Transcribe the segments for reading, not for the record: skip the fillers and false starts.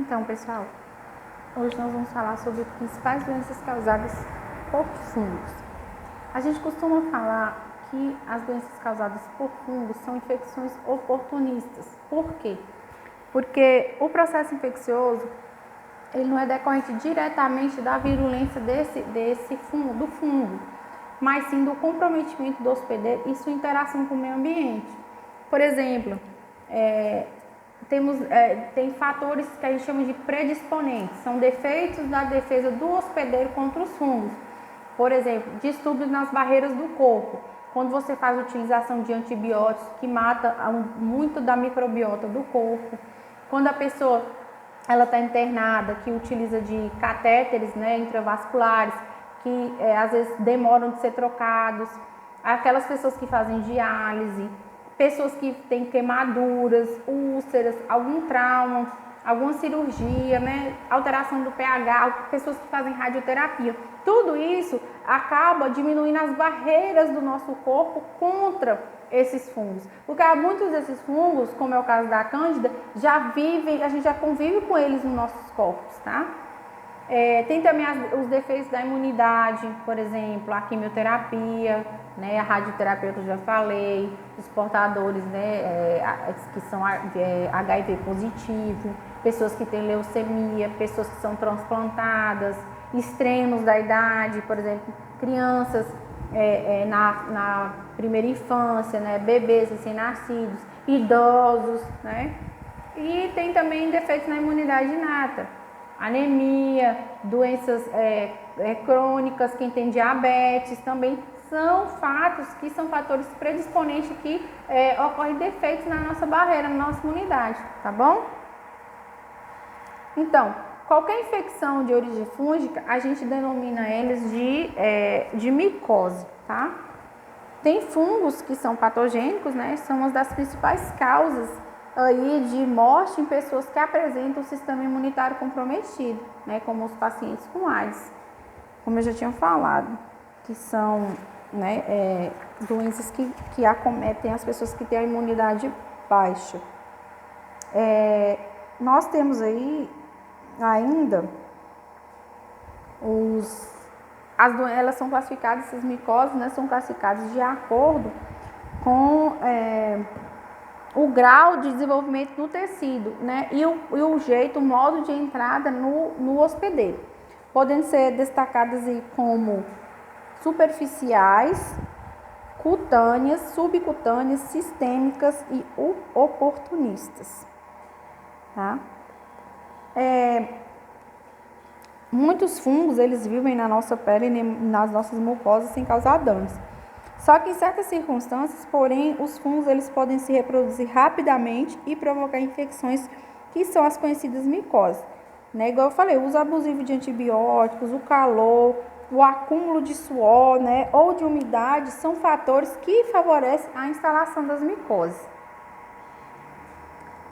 Então, pessoal, hoje nós vamos falar sobre as principais doenças causadas por fungos. A gente costuma falar que as doenças causadas por fungos são infecções oportunistas. Por quê? Porque o processo infeccioso ele não é decorrente diretamente da virulência desse fungo, do fungo, mas sim do comprometimento do hospedeiro e sua interação com o meio ambiente. Por exemplo, tem fatores que a gente chama de predisponentes, são defeitos da defesa do hospedeiro contra os fungos. Por exemplo, distúrbios nas barreiras do corpo, quando você faz a utilização de antibióticos que mata muito da microbiota do corpo, quando a pessoa ela está internada, que utiliza de catéteres, intravasculares, que às vezes demoram de ser trocados, aquelas pessoas que fazem diálise, pessoas que têm queimaduras, úlceras, algum trauma, alguma cirurgia, alteração do pH, pessoas que fazem radioterapia. Tudo isso acaba diminuindo as barreiras do nosso corpo contra esses fungos. Porque muitos desses fungos, como é o caso da Cândida, a gente já convive com eles nos nossos corpos, tá? Tem também os defeitos da imunidade, por exemplo, a quimioterapia, a radioterapia que eu já falei, os portadores, que são HIV positivo, pessoas que têm leucemia, pessoas que são transplantadas, extremos da idade, por exemplo, crianças na primeira infância, bebês recém-nascidos, idosos, E tem também defeitos na imunidade inata, anemia, doenças crônicas, quem tem diabetes também são fatores predisponentes que ocorrem defeitos na nossa barreira, na nossa imunidade, tá bom? Então, qualquer infecção de origem fúngica, a gente denomina eles de micose, tá? Tem fungos que são patogênicos, são uma das principais causas aí de morte em pessoas que apresentam o sistema imunitário comprometido, como os pacientes com AIDS, como eu já tinha falado, que são doenças que acometem as pessoas que têm a imunidade baixa. Nós temos aí ainda elas são classificadas, essas micoses, são classificadas de acordo com o grau de desenvolvimento do tecido, e o jeito, o modo de entrada no hospedeiro, podendo ser destacadas aí como superficiais, cutâneas, subcutâneas, sistêmicas e oportunistas, tá? Muitos fungos, eles vivem na nossa pele e nas nossas mucosas sem causar danos. Só que em certas circunstâncias, porém, os fungos eles podem se reproduzir rapidamente e provocar infecções que são as conhecidas micoses. Igual eu falei, o uso abusivo de antibióticos, o calor, o acúmulo de suor, ou de umidade são fatores que favorecem a instalação das micoses.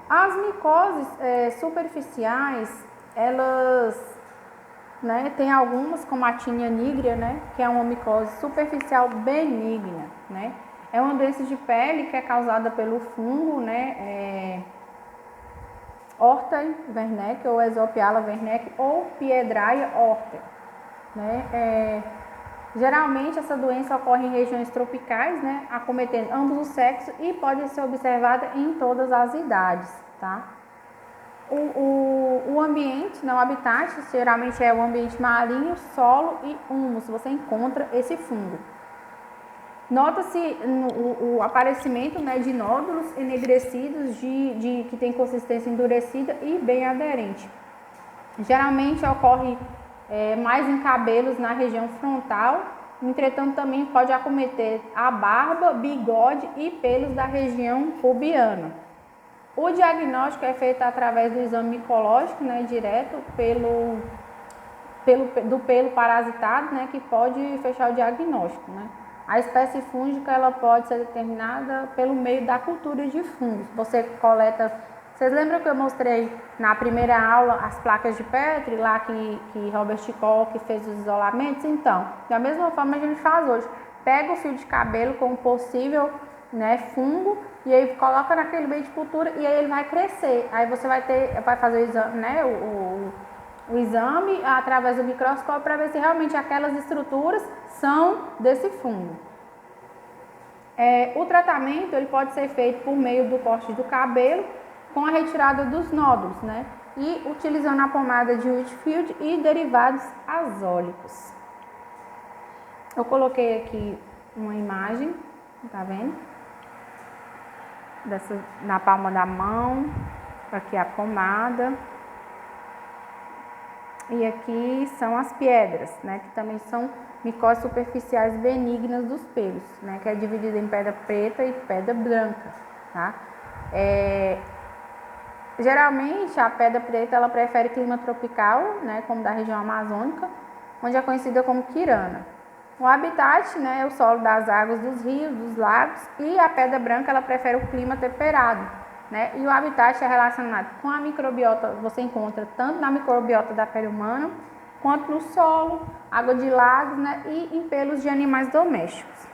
As micoses superficiais, elas tem algumas, como a Tinea nigra, que é uma micose superficial benigna, É uma doença de pele que é causada pelo fungo, Horta Wernicke ou Esopiala Wernicke ou Piedrahia horta, Geralmente essa doença ocorre em regiões tropicais, acometendo ambos os sexos e pode ser observada em todas as idades, tá? O ambiente, o habitat, geralmente é o ambiente marinho, solo e humus, você encontra esse fungo. Nota-se o aparecimento de nódulos enegrecidos que tem consistência endurecida e bem aderente. Geralmente ocorre mais em cabelos na região frontal, entretanto também pode acometer a barba, bigode e pelos da região pubiana. O diagnóstico é feito através do exame micológico, direto do pelo parasitado, que pode fechar o diagnóstico, A espécie fúngica ela pode ser determinada pelo meio da cultura de fungos. Você coleta, vocês lembram que eu mostrei na primeira aula as placas de Petri, lá que Robert Koch fez os isolamentos? Então, da mesma forma a gente faz hoje. Pega o fio de cabelo com possível né, fungo, e aí coloca naquele meio de cultura e aí ele vai crescer. Aí você vai fazer o exame, né, o exame através do microscópio para ver se realmente aquelas estruturas são desse fungo. O tratamento ele pode ser feito por meio do corte do cabelo com a retirada dos nódulos, né, e utilizando a pomada de Whitfield e derivados azólicos. Eu coloquei aqui uma imagem, tá vendo? Na palma da mão, aqui a pomada. E aqui são as pedras, né? Que também são micoses superficiais benignas dos pelos, né? Que é dividida em pedra preta e pedra branca, tá? Geralmente a pedra preta ela prefere clima tropical, né? Como da região amazônica, onde é conhecida como quirana. O habitat, né, é o solo das águas dos rios, dos lagos, e a pedra branca ela prefere o clima temperado, né? E o habitat é relacionado com a microbiota, você encontra tanto na microbiota da pele humana, quanto no solo, água de lagos, né, e em pelos de animais domésticos.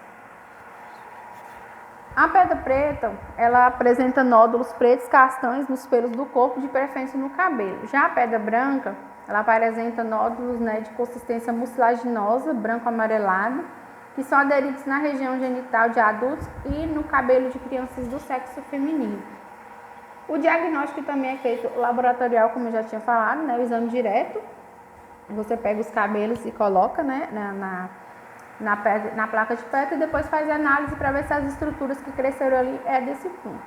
A pedra preta, ela apresenta nódulos pretos castanhos nos pelos do corpo, de preferência no cabelo. Já a pedra branca, ela apresenta nódulos, né, de consistência mucilaginosa, branco-amarelado, que são aderidos na região genital de adultos e no cabelo de crianças do sexo feminino. O diagnóstico também é feito laboratorial, como eu já tinha falado, né, o exame direto. Você pega os cabelos e coloca, né, na placa de Petri e depois faz a análise para ver se as estruturas que cresceram ali é desse fungo.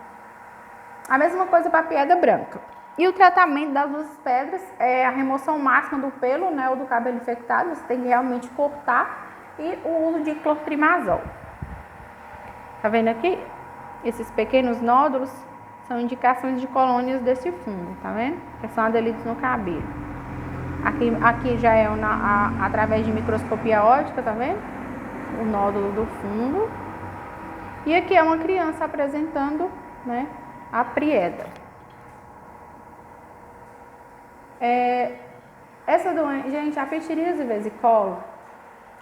A mesma coisa para a pedra branca. E o tratamento das duas pedras é a remoção máxima do pelo, né, ou do cabelo infectado, você tem que realmente cortar, e o uso de clotrimazol. Tá vendo aqui? Esses pequenos nódulos são indicações de colônias desse fungo, tá vendo? Que são aderidos no cabelo. Aqui já é através de microscopia óptica, tá vendo? O nódulo do fungo. E aqui é uma criança apresentando, né, a prieda. Essa doença, gente, a pitiríase vesicolo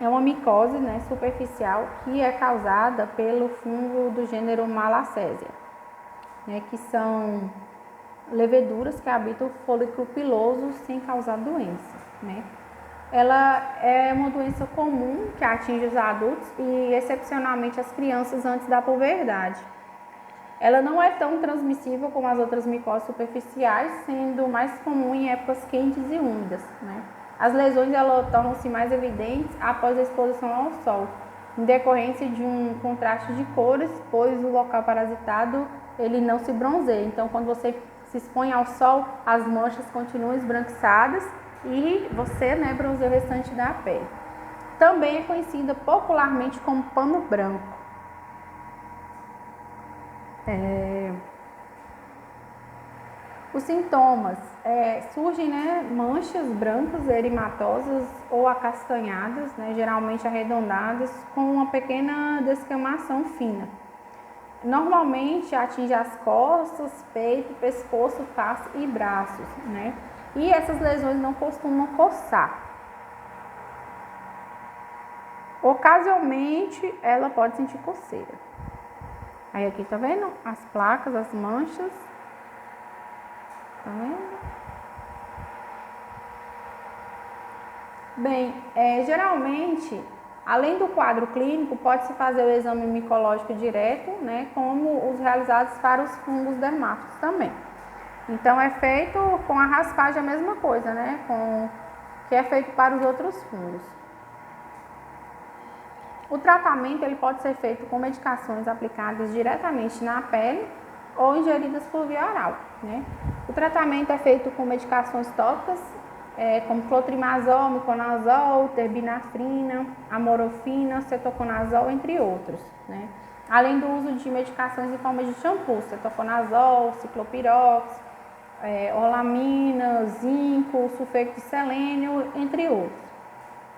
é uma micose, né, superficial que é causada pelo fungo do gênero Malassezia, né, que são leveduras que habitam o folículo piloso sem causar doença, né. Ela é uma doença comum que atinge os adultos e excepcionalmente as crianças antes da puberdade. Ela não é tão transmissível como as outras micoses superficiais, sendo mais comum em épocas quentes e úmidas, né? As lesões tornam-se mais evidentes após a exposição ao sol, em decorrência de um contraste de cores, pois o local parasitado ele não se bronzeia. Então, quando você se expõe ao sol, as manchas continuam esbranquiçadas e você, né, bronzeia o restante da pele. Também é conhecida popularmente como pano branco. Os sintomas surgem, né, manchas brancas, erimatosas ou acastanhadas, né, geralmente arredondadas, com uma pequena descamação fina. Normalmente atinge as costas, peito, pescoço, face e braços, né? E essas lesões não costumam coçar. Ocasionalmente ela pode sentir coceira. Aí aqui tá vendo as placas, as manchas, tá vendo? Bem, geralmente, além do quadro clínico, pode-se fazer o exame micológico direto, né, como os realizados para os fungos dermáticos também. Então, é feito com a raspagem a mesma coisa, né, que é feito para os outros fungos. O tratamento ele pode ser feito com medicações aplicadas diretamente na pele ou ingeridas por via oral, né? O tratamento é feito com medicações tópicas, como clotrimazol, miconazol, terbinafrina, amorofina, cetoconazol, entre outros, né? Além do uso de medicações em forma de shampoo, cetoconazol, ciclopirox, olamina, zinco, sulfeto de selênio, entre outros.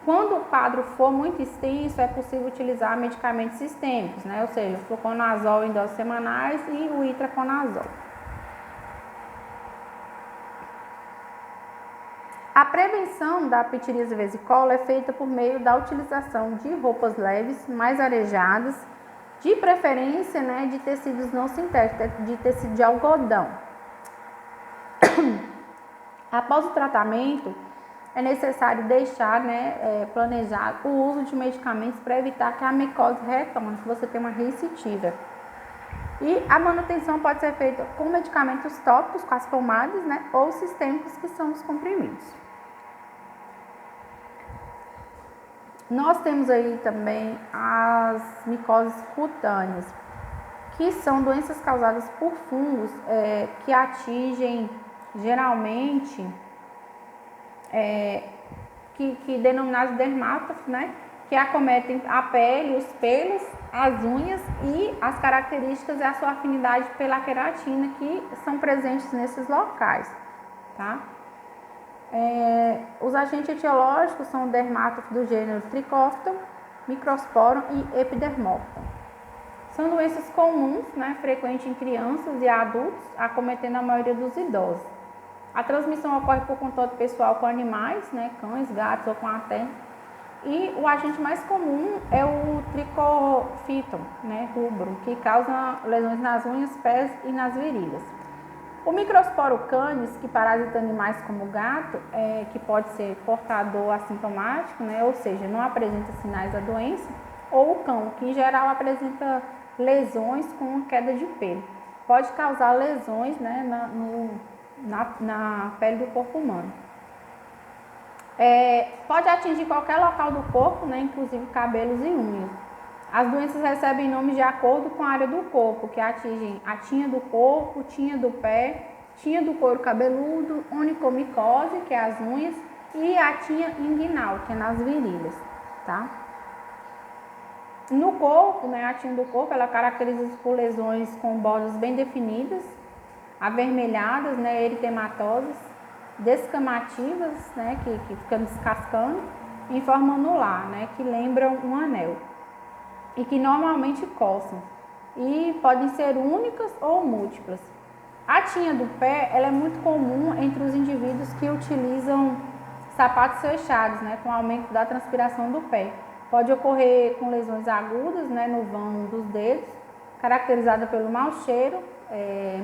Quando o quadro for muito extenso, é possível utilizar medicamentos sistêmicos, né? Ou seja, o fluconazol em doses semanais e o itraconazol. A prevenção da pitiríase vesicolo é feita por meio da utilização de roupas leves, mais arejadas, de preferência, né, de tecidos não sintéticos, de tecido de algodão. Após o tratamento, é necessário deixar, né, planejar o uso de medicamentos para evitar que a micose retorne, que você tenha uma recidiva. E a manutenção pode ser feita com medicamentos tópicos, com as pomadas, né, ou sistêmicos, que são os comprimidos. Nós temos aí também as micoses cutâneas, que são doenças causadas por fungos que atingem geralmente, que denominados dermatófilos, né, que acometem a pele, os pelos, as unhas e as características e a sua afinidade pela queratina que são presentes nesses locais, tá? Os agentes etiológicos são dermatófilos do gênero Trichophyton, Microsporum e Epidermopton. São doenças comuns, né, frequentes em crianças e adultos, acometendo a maioria dos idosos. A transmissão ocorre por contato pessoal com animais, né, cães, gatos ou com a terra. E o agente mais comum é o Trichophyton, né, rubro, que causa lesões nas unhas, pés e nas virilhas. O Microsporum canis, que parasita animais como o gato, que pode ser portador assintomático, né, ou seja, não apresenta sinais da doença, ou o cão, que em geral apresenta lesões com queda de pelo. Pode causar lesões, né, na pele do corpo humano. Pode atingir qualquer local do corpo, né, inclusive cabelos e unhas. As doenças recebem nomes de acordo com a área do corpo, que atingem a tinha do corpo, tinha do pé, tinha do couro cabeludo, onicomicose, que é as unhas, e a tinha inguinal, que é nas virilhas, tá? No corpo, né, a tinha do corpo, ela caracteriza-se por lesões com bordas bem definidas, avermelhadas, né, eritematosas, descamativas, né, que ficam descascando, em forma anular, né, que lembram um anel, e que normalmente coçam, e podem ser únicas ou múltiplas. A tinha do pé, ela é muito comum entre os indivíduos que utilizam sapatos fechados, né, com aumento da transpiração do pé. Pode ocorrer com lesões agudas, né, no vão dos dedos, caracterizada pelo mau cheiro,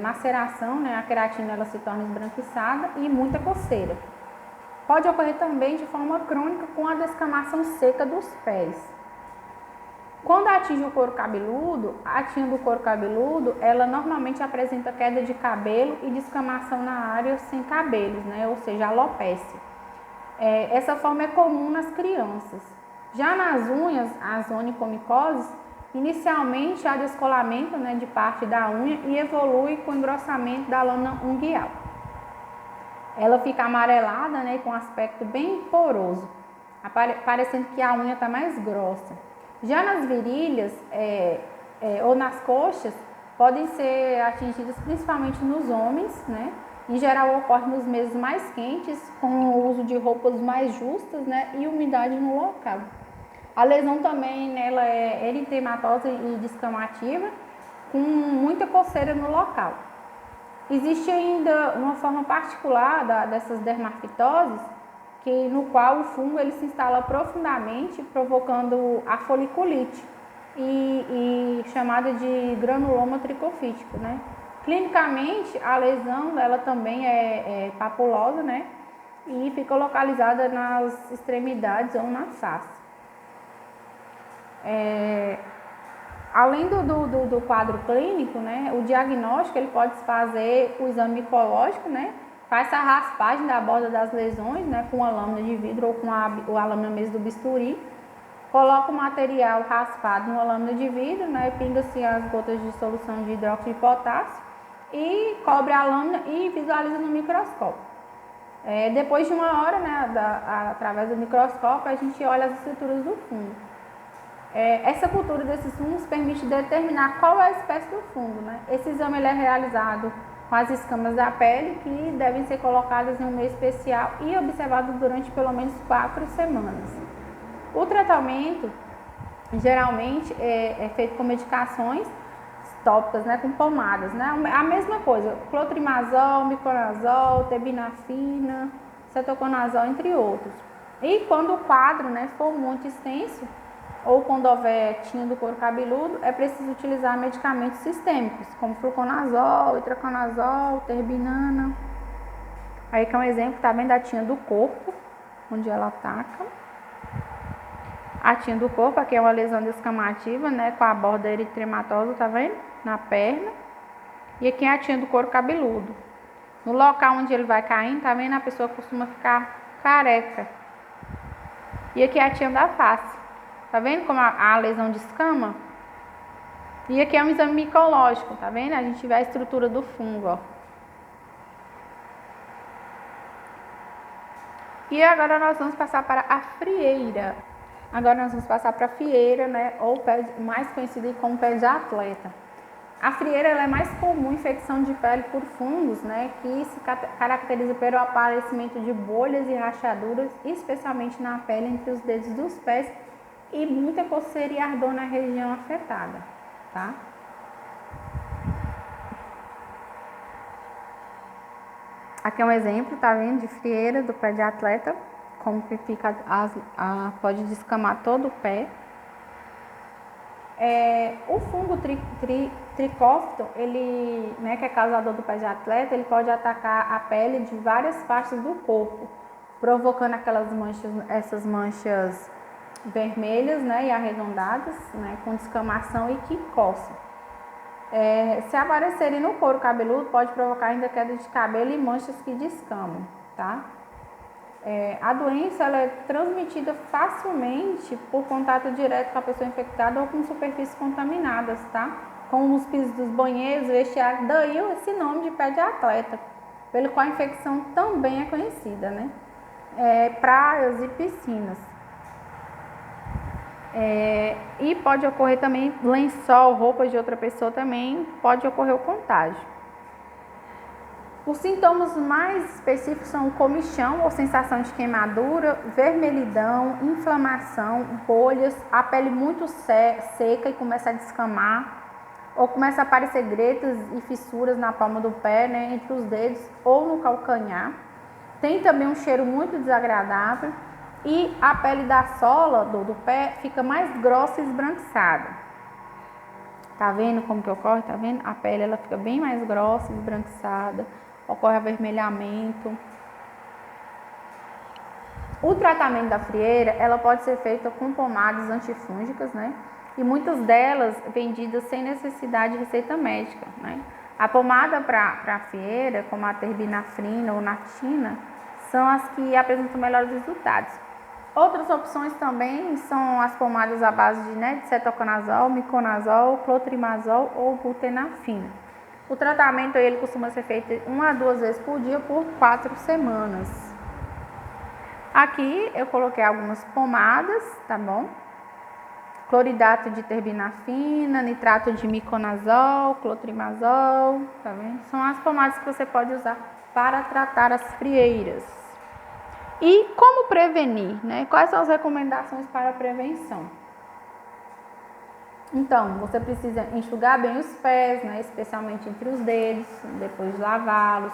maceração, né, a queratina ela se torna esbranquiçada e muita coceira. Pode ocorrer também de forma crônica com a descamação seca dos pés. Quando atinge o couro cabeludo, a tinha do couro cabeludo, ela normalmente apresenta queda de cabelo e descamação na área sem cabelos, né, ou seja, alopécia. Essa forma é comum nas crianças. Já nas unhas, as onicomicoses, inicialmente há descolamento, né, de parte da unha e evolui com o engrossamento da lâmina unguial. Ela fica amarelada, né, com aspecto bem poroso, parecendo que a unha está mais grossa. Já nas virilhas ou nas coxas, podem ser atingidas principalmente nos homens, né? Em geral ocorre nos meses mais quentes, com o uso de roupas mais justas, né, e umidade no local. A lesão também nela é eritematosa e descamativa, com muita coceira no local. Existe ainda uma forma particular dessas dermafitoses, no qual o fungo ele se instala profundamente, provocando a foliculite, e chamada de granuloma tricofítico, né? Clinicamente, a lesão ela também é papulosa, né? E fica localizada nas extremidades ou na face. Além do quadro clínico, né, o diagnóstico ele pode se fazer o exame micológico, né, faz a raspagem da borda das lesões, né, com a lâmina de vidro ou com a lâmina mesmo do bisturi, coloca o material raspado numa lâmina de vidro, né, pinga-se as gotas de solução de hidróxido de potássio e cobre a lâmina e visualiza no microscópio. Depois de uma hora, né, através do microscópio, a gente olha as estruturas do fungo. Essa cultura desses fungos permite determinar qual é a espécie do fungo, né? Esse exame ele é realizado com as escamas da pele, que devem ser colocadas em um meio especial e observadas durante pelo menos 4 semanas. O tratamento, geralmente, é feito com medicações tópicas, né, com pomadas, né? A mesma coisa, clotrimazol, miconazol, terbinafina, cetoconazol, entre outros. E quando o quadro, né, for muito extenso, ou quando houver tinha do couro cabeludo, é preciso utilizar medicamentos sistêmicos, como fluconazol, itraconazol, terbinana. Aí que é um exemplo, tá vendo a tinha do corpo, onde ela ataca. A tinha do corpo, aqui é uma lesão descamativa, né, com a borda eritematosa, tá vendo? Na perna. E aqui é a tinha do couro cabeludo. No local onde ele vai caindo, tá vendo? A pessoa costuma ficar careca. E aqui é a tinha da face. Tá vendo como a lesão descama? E aqui é um exame micológico, tá vendo? A gente vê a estrutura do fungo, ó. E agora nós vamos passar para a frieira. Agora nós vamos passar para a frieira, né? Ou mais conhecida como pé de atleta. A frieira ela é mais comum infecção de pele por fungos, né? Que se caracteriza pelo aparecimento de bolhas e rachaduras, especialmente na pele entre os dedos dos pés, e muita coceira e ardor na região afetada, tá? Aqui é um exemplo, tá vendo, de frieira do pé de atleta, como que fica, pode descamar todo o pé. O fungo tricófito, ele, né, que é causador do pé de atleta, ele pode atacar a pele de várias partes do corpo, provocando aquelas manchas, essas manchas vermelhas, né, e arredondadas, né, com descamação e que coçam. Se aparecerem no couro cabeludo, pode provocar ainda queda de cabelo e manchas que descamam, tá? A doença ela é transmitida facilmente por contato direto com a pessoa infectada ou com superfícies contaminadas, tá? Como os pisos dos banheiros, vestiário, daí esse nome de pé de atleta, pelo qual a infecção também é conhecida, né? Praias e piscinas. E pode ocorrer também lençol, roupas de outra pessoa também, pode ocorrer o contágio. Os sintomas mais específicos são comichão ou sensação de queimadura, vermelhidão, inflamação, bolhas, a pele muito seca e começa a descamar, ou começa a aparecer gretas e fissuras na palma do pé, né, entre os dedos ou no calcanhar. Tem também um cheiro muito desagradável e a pele da sola do pé fica mais grossa e esbranquiçada. Tá vendo como que ocorre? Tá vendo? A pele ela fica bem mais grossa e esbranquiçada. Ocorre avermelhamento. O tratamento da frieira, ela pode ser feita com pomadas antifúngicas, né? E muitas delas vendidas sem necessidade de receita médica, né? A pomada para a frieira, como a terbinafrina ou natina, são as que apresentam melhores resultados. Outras opções também são as pomadas à base de cetoconazol, miconazol, clotrimazol ou butenafina. O tratamento ele costuma ser feito 1 a 2 vezes por dia por 4 semanas. Aqui eu coloquei algumas pomadas, tá bom? Cloridato de terbinafina, nitrato de miconazol, clotrimazol, tá vendo? São as pomadas que você pode usar para tratar as frieiras. E como prevenir, né? Quais são as recomendações para a prevenção? Então, você precisa enxugar bem os pés, né? Especialmente entre os dedos, depois de lavá-los.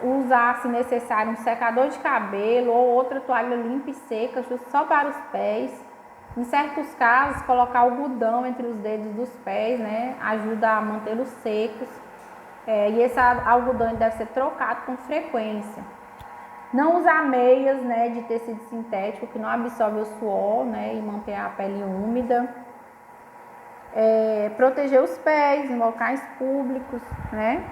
Usar, se necessário, um secador de cabelo ou outra toalha limpa e seca, só para os pés. Em certos casos, colocar algodão entre os dedos dos pés, né? Ajuda a mantê-los secos. E esse algodão deve ser trocado com frequência. Não usar meias, né, de tecido sintético que não absorve o suor, né, e mantém a pele úmida. Proteger os pés em locais públicos, né?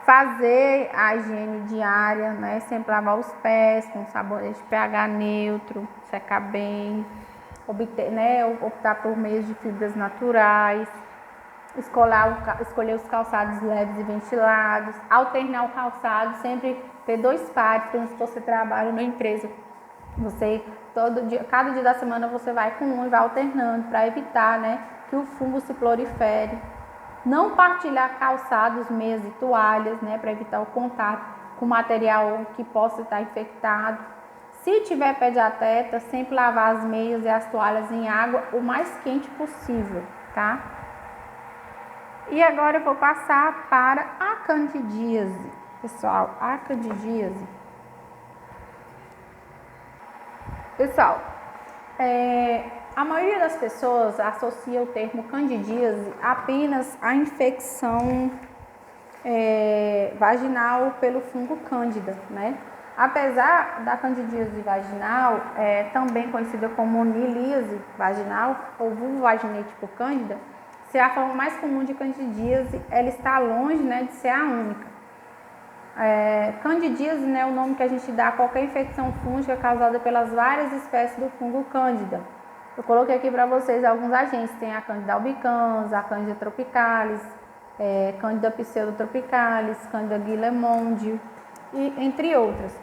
Fazer a higiene diária, né? Sempre lavar os pés com sabonete pH neutro, secar bem, optar por meios de fibras naturais. Escolher os calçados leves e ventilados, alternar o calçado, sempre ter 2 pares, quando você trabalha numa empresa. Você, cada dia da semana você vai com um e vai alternando para evitar, né, que o fungo se prolifere. Não partilhar calçados, meias e toalhas, né, para evitar o contato com material que possa estar infectado. Se tiver pé de atleta, sempre lavar as meias e as toalhas em água o mais quente possível, tá? E agora eu vou passar para a candidíase. Pessoal, a candidíase. Pessoal, A maioria das pessoas associa o termo candidíase apenas à infecção vaginal pelo fungo cândida, né? Apesar da candidíase vaginal, também conhecida como monilíase vaginal ou vulvovaginite por cândida, ser a forma mais comum de candidíase, ela está longe, né, de ser a única. Candidíase, né, é o nome que a gente dá a qualquer infecção fúngica causada pelas várias espécies do fungo cândida. Eu coloquei aqui para vocês alguns agentes, tem a Candida albicans, a Candida tropicalis, Candida pseudotropicalis, Candida guillemondiae, e entre outras.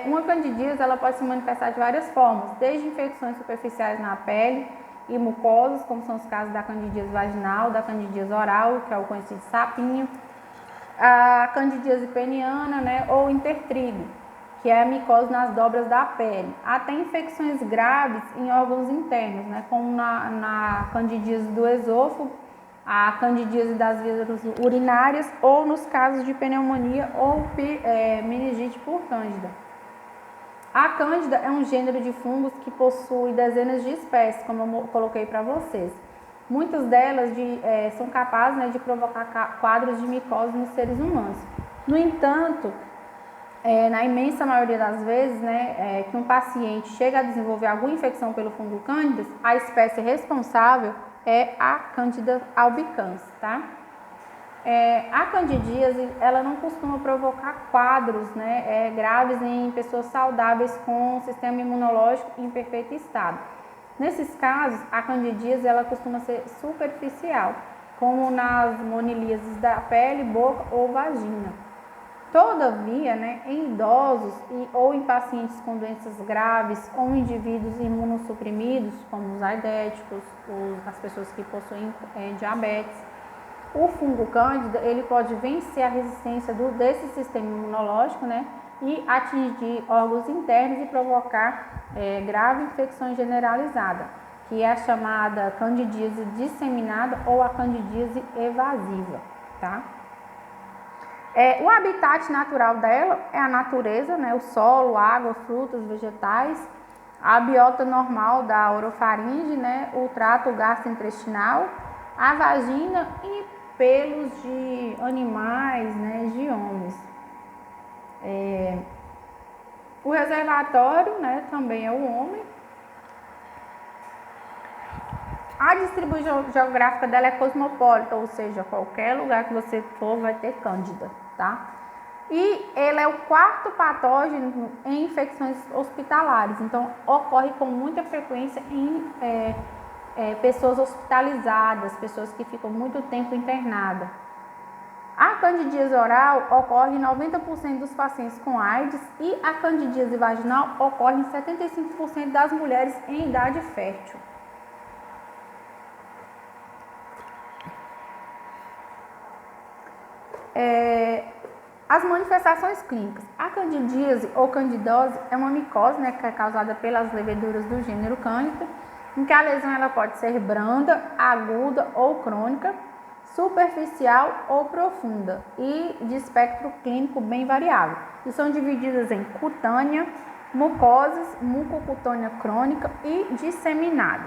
Uma candidíase ela pode se manifestar de várias formas, desde infecções superficiais na pele e mucosas, como são os casos da candidíase vaginal, da candidíase oral, que é o conhecido sapinho, a candidíase peniana, né, ou intertrigo, que é a micose nas dobras da pele, até infecções graves em órgãos internos, né, como na candidíase do esôfago, a candidíase das vias urinárias ou nos casos de pneumonia ou meningite por cândida. A cândida é um gênero de fungos que possui dezenas de espécies, como eu coloquei para vocês. Muitas delas são capazes, né, de provocar quadros de micose nos seres humanos. No entanto, na imensa maioria das vezes, né, que um paciente chega a desenvolver alguma infecção pelo fungo cândida, a espécie responsável é a Candida albicans, tá? A candidíase, ela não costuma provocar quadros, né, graves em pessoas saudáveis com sistema imunológico em perfeito estado. Nesses casos, a candidíase ela costuma ser superficial, como nas monilíases da pele, boca ou vagina. Todavia, né, em idosos ou em pacientes com doenças graves ou indivíduos imunossuprimidos, como os aidéticos, as pessoas que possuem diabetes, o fungo cândida ele pode vencer a resistência desse sistema imunológico, né, e atingir órgãos internos e provocar grave infecção generalizada, que é a chamada candidíase disseminada ou a candidíase evasiva, tá? O habitat natural dela é a natureza, né, o solo, água, frutas, vegetais, a biota normal da orofaringe, né, o trato gastrointestinal, a vagina e pelos de animais, né, de homens. O reservatório, né, também é o homem. A distribuição geográfica dela é cosmopolita, ou seja, qualquer lugar que você for vai ter cândida, tá? E ele é o quarto patógeno em infecções hospitalares, então ocorre com muita frequência em pessoas hospitalizadas, pessoas que ficam muito tempo internadas. A candidíase oral ocorre em 90% dos pacientes com AIDS e a candidíase vaginal ocorre em 75% das mulheres em idade fértil. As manifestações clínicas. A candidíase ou candidose é uma micose, né, que é causada pelas leveduras do gênero Candida, em que a lesão ela pode ser branda, aguda ou crônica, superficial ou profunda e de espectro clínico bem variável. E são divididas em cutânea, mucoses, mucocutânea crônica e disseminada.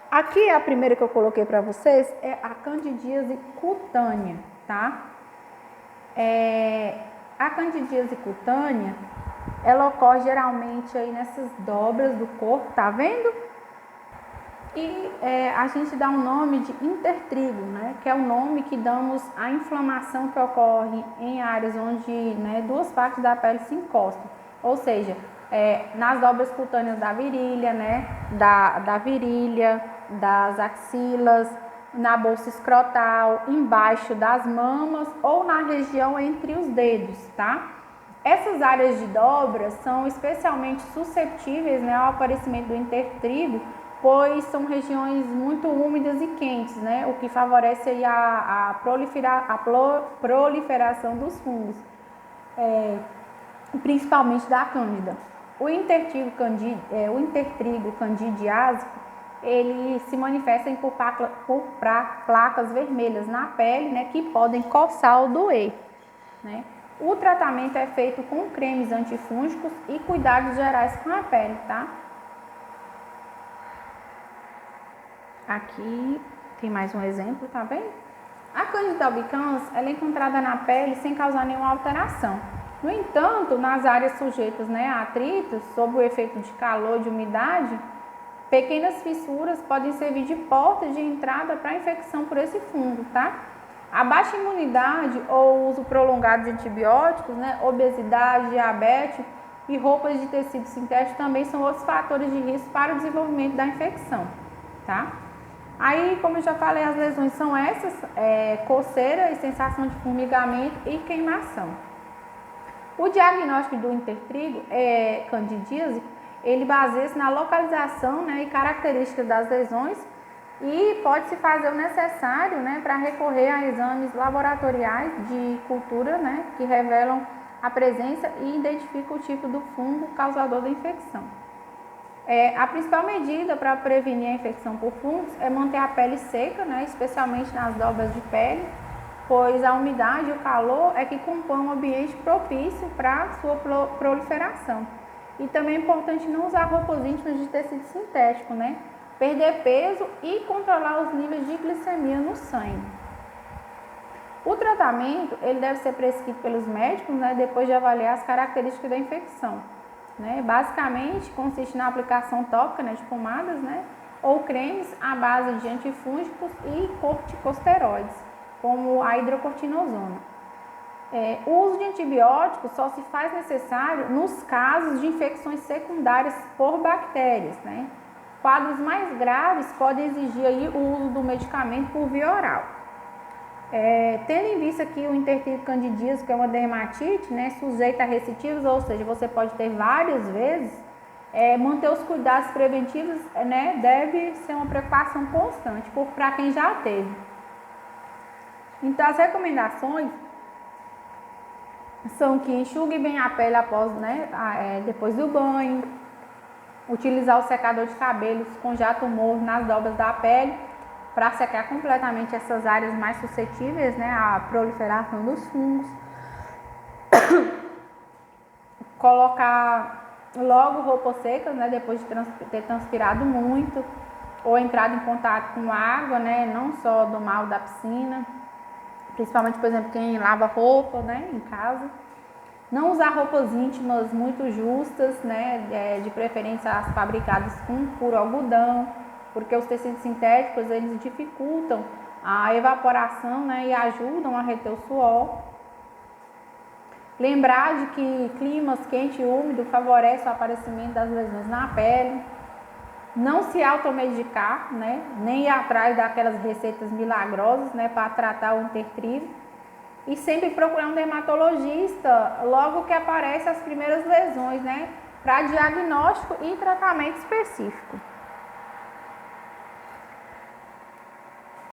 Aqui a primeira que eu coloquei para vocês é a candidíase cutânea, tá? A candidíase cutânea, ela ocorre geralmente aí nessas dobras do corpo, tá vendo? E a gente dá um nome de intertrigo, né? Que é o nome que damos à inflamação que ocorre em áreas onde, né, duas partes da pele se encostam. Ou seja, nas dobras cutâneas da virilha, né? Da virilha, das axilas, na bolsa escrotal, embaixo das mamas ou na região entre os dedos, tá? Essas áreas de dobra são especialmente suscetíveis, né, ao aparecimento do intertrigo, pois são regiões muito úmidas e quentes, né, o que favorece aí a proliferação dos fungos, principalmente da cândida. O intertrigo candidiásico, ele se manifesta por placas vermelhas na pele, né, que podem coçar ou doer, né? O tratamento é feito com cremes antifúngicos e cuidados gerais com a pele, tá? Aqui tem mais um exemplo, tá vendo? A Candida albicans, ela é encontrada na pele sem causar nenhuma alteração. No entanto, nas áreas sujeitas, né, a atritos, sob o efeito de calor e de umidade, pequenas fissuras podem servir de porta de entrada para a infecção por esse fungo, tá? A baixa imunidade ou uso prolongado de antibióticos, né, obesidade, diabetes e roupas de tecido sintético também são outros fatores de risco para o desenvolvimento da infecção, tá? Aí, como eu já falei, as lesões são essas, coceira e sensação de formigamento e queimação. O diagnóstico do intertrigo candidíase, ele baseia-se na localização, né, e características das lesões e pode-se fazer o necessário, né, para recorrer a exames laboratoriais de cultura, né, que revelam a presença e identificam o tipo do fungo causador da infecção. A principal medida para prevenir a infecção por fungos é manter a pele seca, né, especialmente nas dobras de pele, pois a umidade e o calor é que compõem um ambiente propício para a sua proliferação. E também é importante não usar roupas íntimas de tecido sintético, né? Perder peso e controlar os níveis de glicemia no sangue. O tratamento ele deve ser prescrito pelos médicos, né, depois de avaliar as características da infecção. Né? Basicamente, consiste na aplicação tópica, né, de pomadas, né, ou cremes à base de antifúngicos e corticosteroides, como a hidrocortisona. O uso de antibióticos só se faz necessário nos casos de infecções secundárias por bactérias, né? Quadros mais graves podem exigir aí o uso do medicamento por via oral. Tendo em vista que o intertrigo candidíase, que é uma dermatite, né, sujeita a recidivas, ou seja, você pode ter várias vezes, manter os cuidados preventivos, né, deve ser uma preocupação constante para quem já teve. Então, as recomendações são que enxugue bem a pele após, né, depois do banho, utilizar o secador de cabelos com jato morno nas dobras da pele para secar completamente essas áreas mais suscetíveis, né, à proliferação dos fungos. Colocar logo roupas secas, né, depois de ter transpirado muito ou entrado em contato com água, né, não só do mal da piscina, principalmente, por exemplo, quem lava roupa, né, em casa. Não usar roupas íntimas muito justas, né, de preferência as fabricadas com puro algodão, porque os tecidos sintéticos eles dificultam a evaporação, né, e ajudam a reter o suor. Lembrar de que climas quente e úmido favorecem o aparecimento das lesões na pele. Não se automedicar, né, nem ir atrás daquelas receitas milagrosas, né, para tratar o intertrigo. E sempre procurar um dermatologista logo que aparecem as primeiras lesões, né, para diagnóstico e tratamento específico.